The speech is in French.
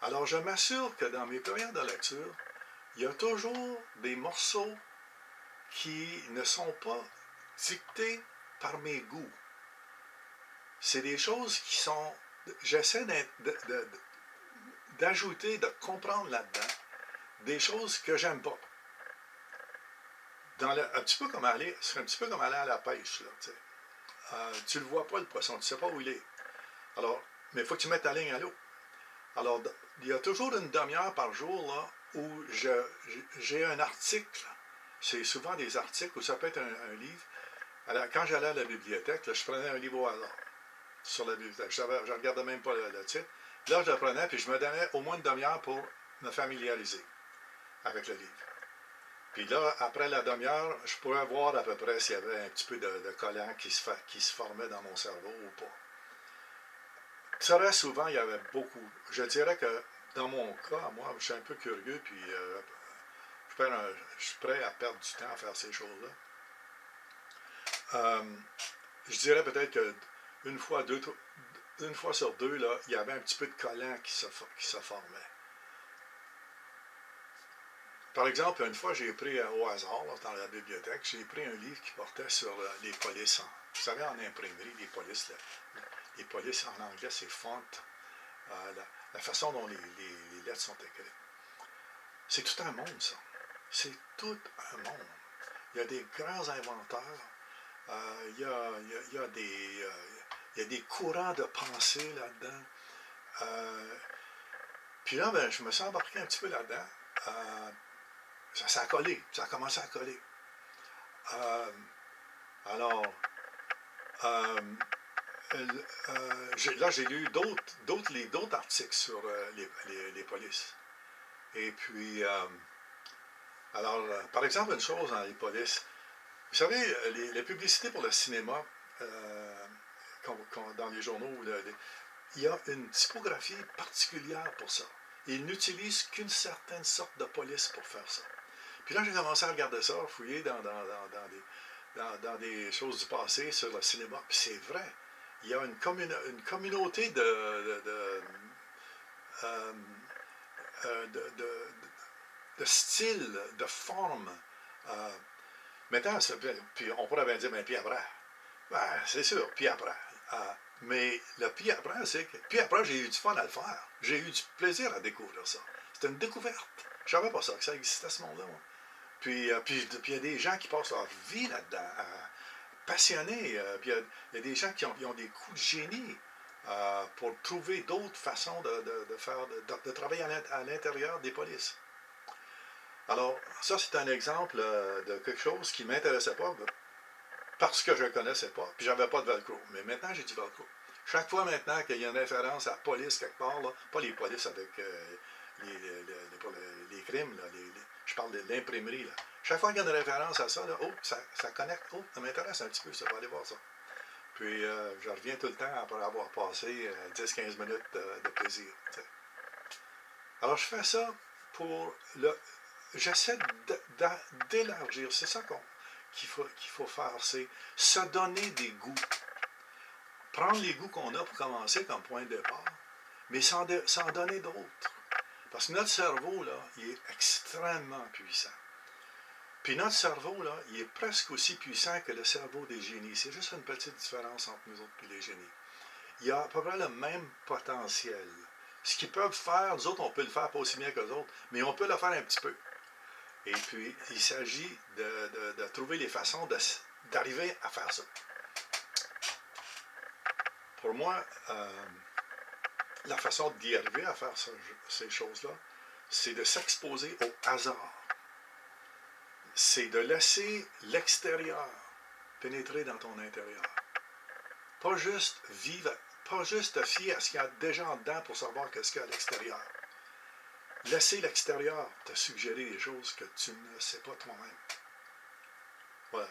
Alors, je m'assure que dans mes périodes de lecture, il y a toujours des morceaux qui ne sont pas dictés par mes goûts. C'est des choses qui sont... J'essaie d'ajouter, de comprendre là-dedans des choses que j'aime pas. Un petit peu comme aller, c'est un petit peu comme aller à la pêche. Là, tu le vois pas, le poisson, tu sais pas où il est. Alors, mais il faut que tu mettes ta ligne à l'eau. Alors, il y a toujours une demi-heure par jour là, où j'ai un article. C'est souvent des articles, ou ça peut être un livre. Alors, quand j'allais à la bibliothèque, là, je prenais un livre au hasard sur la bibliothèque. Je ne regardais même pas le titre. Là, je le prenais, puis je me donnais au moins une demi-heure pour me familiariser avec le livre. Puis là, après la demi-heure, je pourrais voir à peu près s'il y avait un petit peu de collant qui se formait dans mon cerveau ou pas. Très souvent, il y avait beaucoup. Je dirais que dans mon cas, moi, je suis un peu curieux, puis je suis prêt à perdre du temps à faire ces choses-là. Je dirais peut-être qu'une fois, une fois sur deux, là, il y avait un petit peu de collant qui se formait. Par exemple, une fois, j'ai pris au hasard, là, dans la bibliothèque, j'ai pris un livre qui portait sur les polices. Vous savez, en imprimerie, les polices, les polices en anglais, c'est font. La façon dont les lettres sont écrites. C'est tout un monde, ça. C'est tout un monde. Il y a des grands inventeurs. Il y a des courants de pensée là-dedans. Puis là, ben, je me suis embarqué un petit peu là-dedans. Ça a collé. Ça a commencé à coller. Alors, là, j'ai lu d'autres articles sur les polices. Et puis, alors, par exemple, une chose dans les polices, vous savez, les publicités pour le cinéma, dans les journaux, il y a une typographie particulière pour ça. Ils n'utilisent qu'une certaine sorte de police pour faire ça. Puis là, j'ai commencé à regarder ça, fouiller dans des choses du passé sur le cinéma. Puis c'est vrai, il y a une communauté de styles, de formes. Maintenant, puis on pourrait bien dire, mais puis après, ben, c'est sûr, puis après. Mais le puis après, c'est que, puis après, j'ai eu du fun à le faire. J'ai eu du plaisir à découvrir ça. C'était une découverte. Je ne savais pas ça, que ça existait ce monde-là. Puis il y a des gens qui passent leur vie là-dedans, passionnés. Puis il y a des gens qui ont des coups de génie pour trouver d'autres façons de travailler à l'intérieur des polices. Alors, ça, c'est un exemple de quelque chose qui ne m'intéressait pas parce que je ne connaissais pas, puis j'avais pas de velcro. Mais maintenant, j'ai du velcro. Chaque fois maintenant qu'il y a une référence à la police quelque part, là, pas les polices avec les crimes, là, je parle de l'imprimerie. Là. Chaque fois qu'il y a une référence à ça, là, ça connecte. Oh, ça m'intéresse un petit peu, ça va aller voir ça. Puis, je reviens tout le temps après avoir passé 10-15 minutes de plaisir. T'sais. Alors, je fais ça pour j'essaie d'élargir. C'est ça qu'il faut faire. C'est se donner des goûts. Prendre les goûts qu'on a pour commencer comme point de départ, mais s'en donner d'autres. Parce que notre cerveau, là, il est extrêmement puissant. Puis notre cerveau, là, il est presque aussi puissant que le cerveau des génies. C'est juste une petite différence entre nous autres et les génies. Il y a à peu près le même potentiel. Ce qu'ils peuvent faire, nous autres, on peut le faire pas aussi bien que les autres, mais on peut le faire un petit peu. Et puis, il s'agit de trouver les façons d'arriver à faire ça. Pour moi, la façon d'y arriver à faire ces choses-là, c'est de s'exposer au hasard. C'est de laisser l'extérieur pénétrer dans ton intérieur. Pas juste te fier à ce qu'il y a déjà en dedans pour savoir qu'est-ce qu'il y a à l'extérieur. Laisser l'extérieur te suggérer des choses que tu ne sais pas toi-même. Voilà.